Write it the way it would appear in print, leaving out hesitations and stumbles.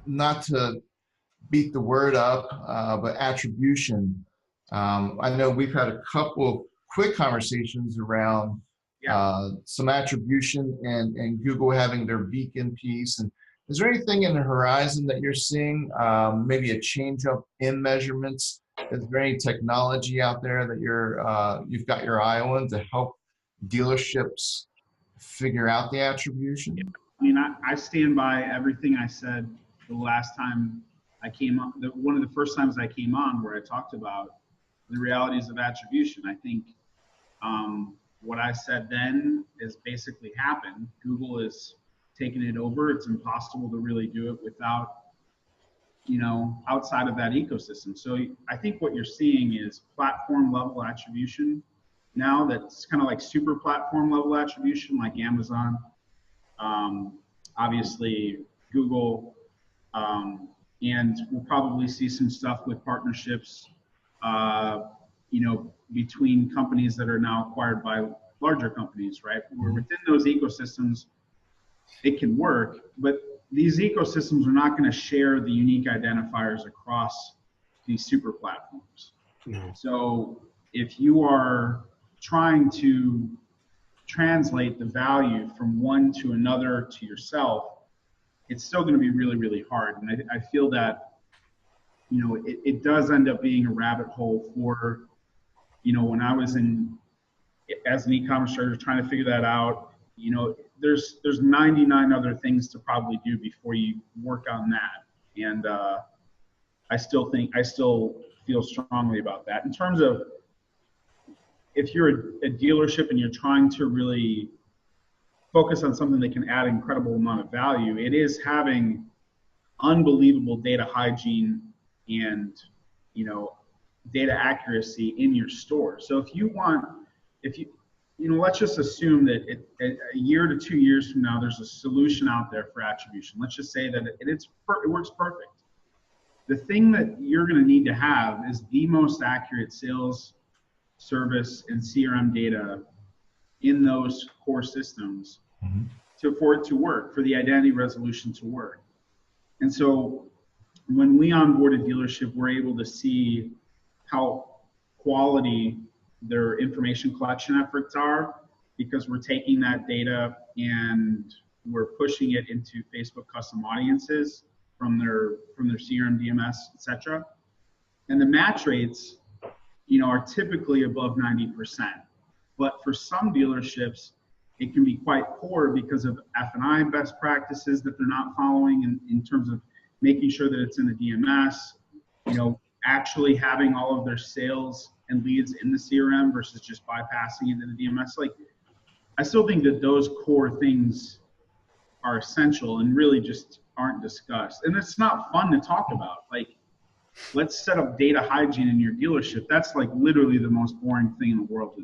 not to beat the word up, but attribution. I know we've had a couple of quick conversations around some attribution and Google having their beacon piece. And is there anything in the horizon that you're seeing, maybe a change up in measurements? Is there any technology out there that you've got your eye on to help dealerships figure out the attribution? I mean, I stand by everything I said the last time I came on, one of the first times I came on, where I talked about the realities of attribution. I think what I said then is basically happened. Google is taking it over. It's impossible to really do it without, outside of that ecosystem. So I think what you're seeing is platform level attribution now. That's kind of like super platform level attribution, like Amazon, obviously Google, and we'll probably see some stuff with partnerships, between companies that are now acquired by larger companies, right? Where within those ecosystems, it can work, but these ecosystems are not going to share the unique identifiers across these super platforms. No. So if you are trying to translate the value from one to another to yourself, it's still going to be really, really hard. And I feel that, it does end up being a rabbit hole for, when I was as an e-commerce strategist trying to figure that out, there's 99 other things to probably do before you work on that. And I still feel strongly about that. In terms of, if you're a dealership and you're trying to really focus on something that can add an incredible amount of value, it is having unbelievable data hygiene and, data accuracy in your store. So let's just assume that a year to 2 years from now, there's a solution out there for attribution. Let's just say that it works perfect. The thing that you're going to need to have is the most accurate sales, service, and CRM data in those core systems for it to work, for the identity resolution to work. And so when we onboard a dealership, we're able to see how quality their information collection efforts are, because we're taking that data and we're pushing it into Facebook custom audiences from their CRM, DMS, etc. And the match rates, are typically above 90%. But for some dealerships, it can be quite poor because of F&I best practices that they're not following in terms of making sure that it's in the DMS, actually having all of their sales and leads in the CRM versus just bypassing it in the DMS. Like, I still think that those core things are essential and really just aren't discussed. And it's not fun to talk about. Like, let's set up data hygiene in your dealership. That's like literally the most boring thing in the world